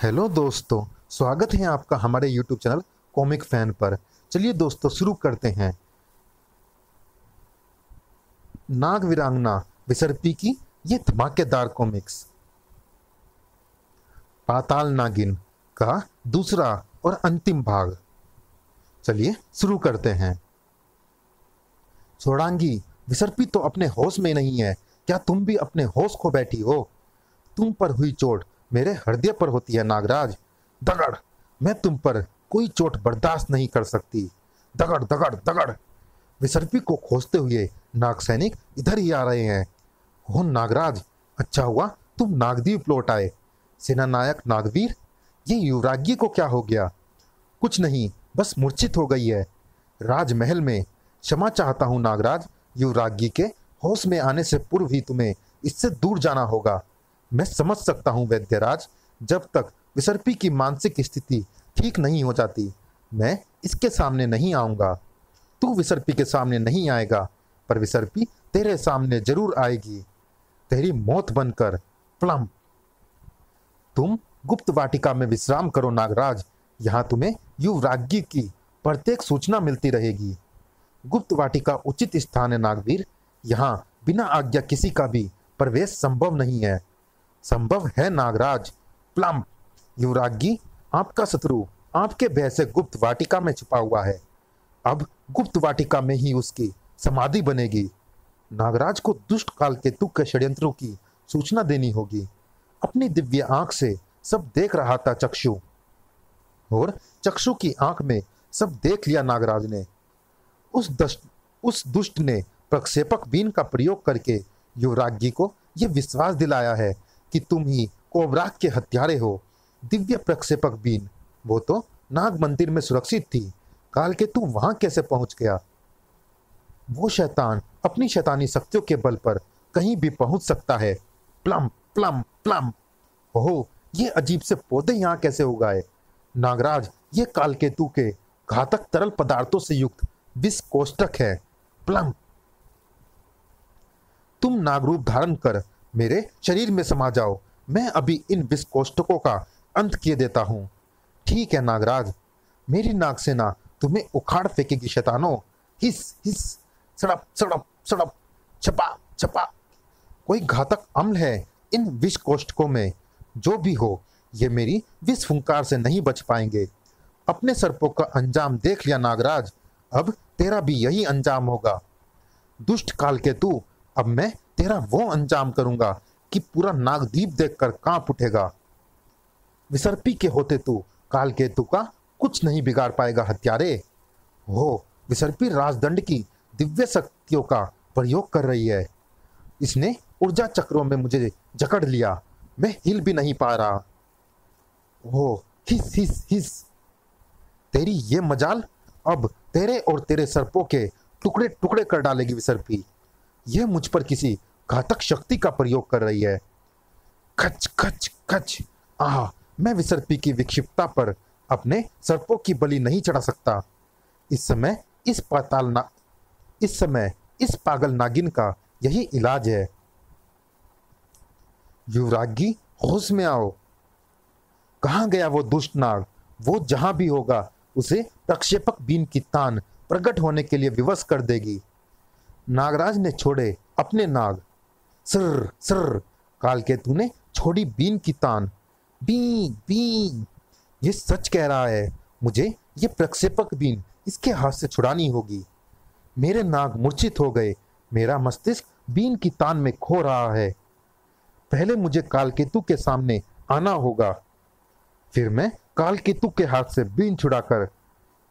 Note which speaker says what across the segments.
Speaker 1: Hello दोस्तों, स्वागत है आपका हमारे यूट्यूब चैनल कॉमिक फैन पर। चलिए दोस्तों शुरू करते हैं। नाग वीरांगना विसर्पी की ये धमाकेदार कॉमिक्स पाताल नागिन का दूसरा और अंतिम भाग। चलिए शुरू करते हैं। छोड़ांगी, विसर्पी तो अपने होश में नहीं है। क्या तुम भी अपने होश खो बैठी हो? तुम पर हुई चोट मेरे हृदय पर होती है नागराज। दगड़, मैं तुम पर कोई चोट बर्दाश्त नहीं कर सकती। दगड़ दगड़ दगड़। विसर्पी को खोजते हुए नाग सैनिक इधर ही आ रहे हैं। हो नागराज, अच्छा हुआ तुम नागद्वीप लौट आए। सेनानायक नागवीर, ये युवराज्ञी को क्या हो गया? कुछ नहीं, बस मूर्छित हो गई है। राजमहल में क्षमा चाहता हूँ नागराज। युवराज्ञी के होश में आने से पूर्व ही तुम्हें इससे दूर जाना होगा। मैं समझ सकता हूँ वैद्यराज, जब तक विसर्पी की मानसिक स्थिति ठीक नहीं हो जाती मैं इसके सामने नहीं आऊंगा। तू विसर्पी के सामने नहीं आएगा, पर विसर्पी तेरे सामने जरूर आएगी, तेरी मौत बनकर। प्लम। तुम गुप्त वाटिका में विश्राम करो नागराज। यहाँ तुम्हें युवराज्ञी की प्रत्येक सूचना मिलती रहेगी। गुप्त वाटिका उचित स्थान है नागवीर। यहाँ बिना आज्ञा किसी का भी प्रवेश संभव नहीं है। संभव है नागराज। प्लम। युवराज्ञी, आपका शत्रु आपके भय से गुप्त वाटिका में छुपा हुआ है। अब गुप्त वाटिका में ही उसकी समाधि बनेगी। नागराज को दुष्ट काल केतु के षड्यंत्रों की सूचना देनी होगी। अपनी दिव्य आंख से सब देख रहा था चक्षु, और चक्षु की आंख में सब देख लिया नागराज ने। उस दुष्ट ने प्रक्षेपक बीन का प्रयोग करके युवराज्ञी को यह विश्वास दिलाया है कि तुम ही कोबराग के हत्यारे हो। दिव्य प्रक्षेपक बीन, वो तो नाग मंदिर में सुरक्षित थी। काल के तू वहां कैसे पहुंच गया? वो शैतान अपनी शैतानी शक्तियों के बल पर कहीं भी पहुंच सकता है। Plum plum plum. ओह, ये अजीब से पौधे यहाँ कैसे उगाए? नागराज, ये काल केतु के घातक तरल पदार्थों से युक्त विष कोष्ठक है। प्लम। तुम नागरूप धारण कर मेरे शरीर में समा जाओ। मैं अभी इन विष कोष्ठकों का अंत किए देता हूँ। ठीक है नागराज, मेरी नाग सेना तुम्हें उखाड़ फेंकेगी शैतानों। हिस हिस, सड़प सड़प सड़प, छपा छपा। कोई घातक अम्ल है इन विष कोष्ठकों में। जो भी हो, ये मेरी विष फुंकार से नहीं बच पाएंगे। अपने सर्पों का अंजाम देख लिया नागराज, अब तेरा भी यही अंजाम होगा। दुष्ट काल केतु, अब मैं तेरा वो अंजाम करूंगा कि पूरा नागद्वीप देखकर कांप उठेगा। विसर्पी के होते तू काल केतु का कुछ नहीं बिगाड़ पाएगा हत्यारे। हो, विसर्पी राजदंड की दिव्य शक्तियों का प्रयोग कर रही है। इसने ऊर्जा चक्रों में मुझे जकड़ लिया, मैं हिल भी नहीं पा रहा। हो, हिस हिस हिस। तेरी ये मजाल अब तेरे और तेरे सर्पों के टुकड़े टुकड़े कर डालेगी विसर्पी। यह मुझ पर किसी घातक शक्ति का प्रयोग कर रही है। खच खच खच। आह, मैं विसर्पी की विक्षिप्तता पर अपने सर्पों की बलि नहीं चढ़ा सकता। इस समय इस पागल नागिन का यही इलाज है। युवराज्ञी, होश में आओ। कहाँ गया वो दुष्ट नाग? वो जहां भी होगा उसे प्रक्षेपक बीन की तान प्रकट होने के लिए विवश कर देगी। नागराज ने छोड़े अपने नाग। Sir sir. काल केतु ने छोड़ी बीन की तान। बीन बीन। ये सच कह रहा है, मुझे ये प्रक्षेपक बीन इसके हाथ से छुड़ानी होगी। मेरे नाग मूर्छित हो गए, मेरा मस्तिष्क बीन की तान में खो रहा है। पहले मुझे काल केतु के सामने आना होगा, फिर मैं काल केतु के हाथ से बीन छुड़ाकर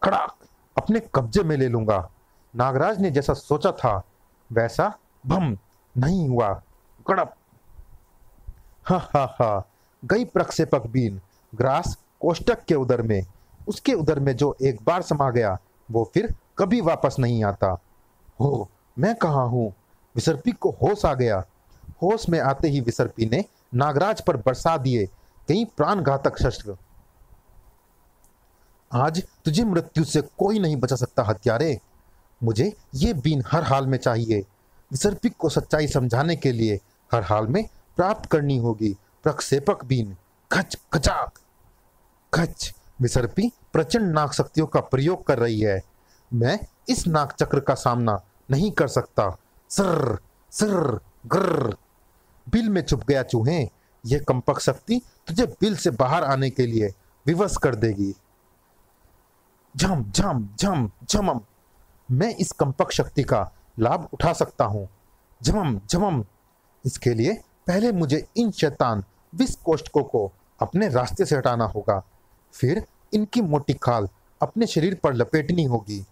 Speaker 1: खड़ाक अपने कब्जे में ले लूंगा। नागराज ने जैसा सोचा था वैसा भम नहीं हुआ। गड़प। हा हा हा। गई प्रक्षेपक बीन ग्रास कोष्ठक के उदर में। उसके उदर में जो एक बार समा गया वो फिर कभी वापस नहीं आता। हो, मैं कहाँ हूँ? विसर्पी को होश आ गया। होश में आते ही विसर्पी ने नागराज पर बरसा दिए कई प्राणघातक शस्त्र। आज तुझे मृत्यु से कोई नहीं बचा सकता हत्यारे। मुझे ये बीन हर हाल में चाहिए। विसर्पी को सच्चाई समझाने के लिए हर हाल में प्राप्त करनी होगी प्रक्षेपक बीन। खच खचाक। खच, विसर्पी प्रचंड नाग शक्तियों का प्रयोग कर रही है। मैं इस नाग चक्र का सामना नहीं कर सकता। सर सर ग्र। बिल में छुप गया चूहे, यह कंपक शक्ति तुझे बिल से बाहर आने के लिए विवश कर देगी। झम झम झम झमम। मैं इस कंपक शक्ति का लाभ उठा सकता हूँ। झमम झमम। इसके लिए पहले मुझे इन शैतान विष कोष्ठकों को अपने रास्ते से हटाना होगा, फिर इनकी मोटी खाल अपने शरीर पर लपेटनी होगी।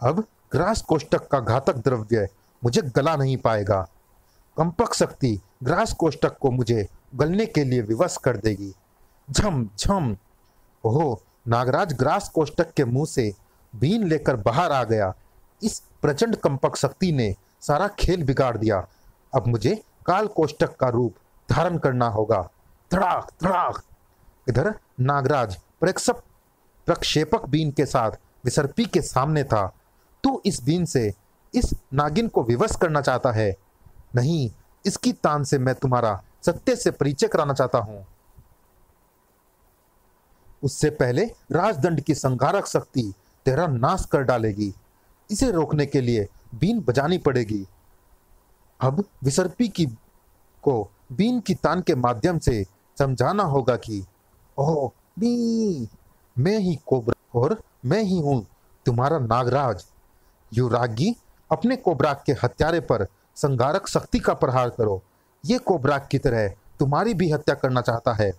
Speaker 1: अब ग्रास कोष्ठक का घातक द्रव्य मुझे गला नहीं पाएगा। कंपक शक्ति ग्रास कोष्ठक को मुझे गलने के लिए विवश कर देगी। झम झम। ओह, नागराज ग्रास कोष्ठक के मुंह से बीन लेकर बाहर आ गया। इस प्रचंड कंपक शक्ति ने सारा खेल बिगाड़ दिया। अब मुझे काल कोष्ठक का रूप धारण करना होगा। धड़ाक धड़ाक। इधर नागराज प्रक्षेपक बीन के साथ विसर्पी के सामने था। तू इस बीन से इस नागिन को विवश करना चाहता है? नहीं, इसकी तान से मैं तुम्हारा सत्य से परिचय कराना चाहता हूं। उससे पहले राजदंड की संहारक शक्ति तेरा नाश कर डालेगी। इसे रोकने के लिए बीन बजानी पड़ेगी। अब विसर्पी को बीन की तान के माध्यम से समझाना होगा कि ओह बी, मैं ही कोबरा और मैं ही हूं तुम्हारा नागराज। युवरागी, अपने कोबराक के हत्यारे पर संहारक शक्ति का प्रहार करो। ये कोबराक की तरह तुम्हारी भी हत्या करना चाहता है।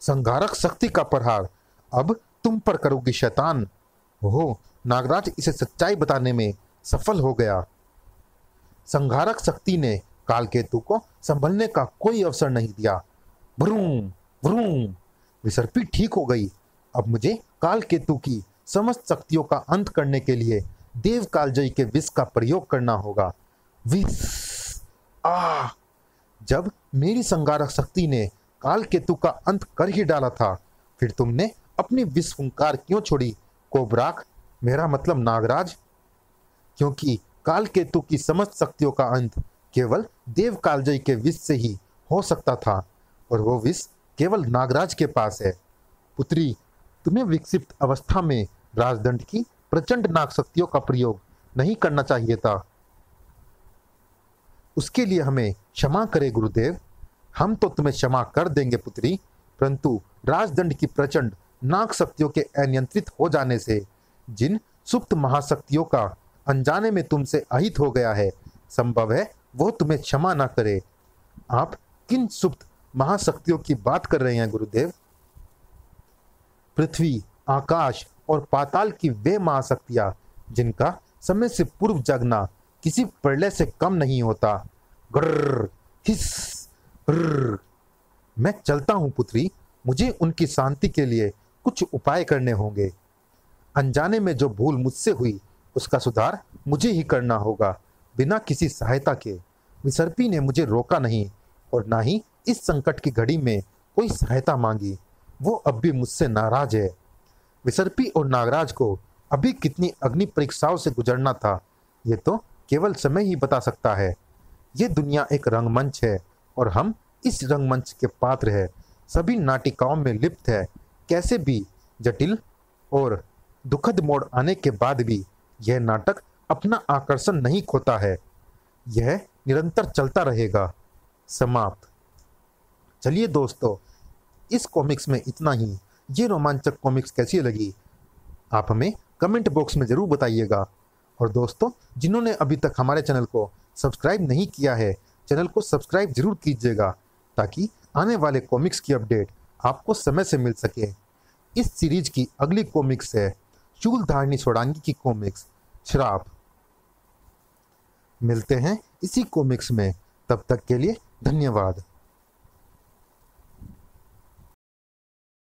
Speaker 1: संहारक शक्ति का प्रहार अब तुम पर करोगी शैतान। ओह, नागराज इसे सच्चाई बताने में सफल हो गया। संहारक शक्ति ने कालकेतु को संभलने का कोई अवसर नहीं दिया। Vroom vroom. विसर्पी ठीक हो गई। अब मुझे कालकेतु की समस्त शक्तियों का अंत करने के लिए देव कालजयी के विष का प्रयोग करना होगा। विष। आ। जब मेरी संहारक शक्ति ने कालकेतु का अंत कर ही डाला था, फिर तुमने अपनी विष फुंकार क्यों छोड़ी कोबराक, मेरा मतलब नागराज? क्योंकि कालकेतु की समस्त शक्तियों का अंत केवल देव कालजयी के विष से ही हो सकता था, और वो विष केवल नागराज के पास है। पुत्री, तुम्हें विकसित अवस्था में राजदंड की प्रचंड नाग शक्तियों का प्रयोग नहीं करना चाहिए था। उसके लिए हमें क्षमा करे गुरुदेव। हम तो तुम्हें क्षमा कर देंगे पुत्री, परंतु राजदंड की प्रचंड नाग शक्तियों के अनियंत्रित हो जाने से जिन सुप्त महाशक्तियों का अनजाने में तुमसे अहित हो गया है, संभव है वो तुम्हें क्षमा ना करे। आप किन सुप्त महाशक्तियों की बात कर रहे हैं गुरुदेव? पृथ्वी, आकाश और पाताल की वे महाशक्तियां जिनका समय से पूर्व जगना किसी प्रलय से कम नहीं होता। ग्रर हिस ग्रर। मैं चलता हूं पुत्री, मुझे उनकी शांति के लिए कुछ उपाय करने होंगे। अनजाने में जो भूल मुझसे हुई उसका सुधार मुझे ही करना होगा, बिना किसी सहायता के। विसर्पी ने मुझे रोका नहीं और ना ही इस संकट की घड़ी में कोई सहायता मांगी। वो अब भी मुझसे नाराज है। विसर्पी और नागराज को अभी कितनी अग्नि परीक्षाओं से गुजरना था, ये तो केवल समय ही बता सकता है। ये दुनिया एक रंगमंच है और हम इस रंगमंच के पात्र हैं। सभी नाटिकाओं में लिप्त है। कैसे भी जटिल और दुखद मोड़ आने के बाद भी यह नाटक अपना आकर्षण नहीं खोता है। यह निरंतर चलता रहेगा। समाप्त। चलिए दोस्तों, इस कॉमिक्स में इतना ही। ये रोमांचक कॉमिक्स कैसी लगी आप हमें कमेंट बॉक्स में ज़रूर बताइएगा। और दोस्तों, जिन्होंने अभी तक हमारे चैनल को सब्सक्राइब नहीं किया है, चैनल को सब्सक्राइब जरूर कीजिएगा ताकि आने वाले कॉमिक्स की अपडेट आपको समय से मिल सके। इस सीरीज की अगली कॉमिक्स है शूलधारणी सोडांगी की कॉमिक्स श्राप। मिलते हैं इसी कॉमिक्स में, तब तक के लिए धन्यवाद।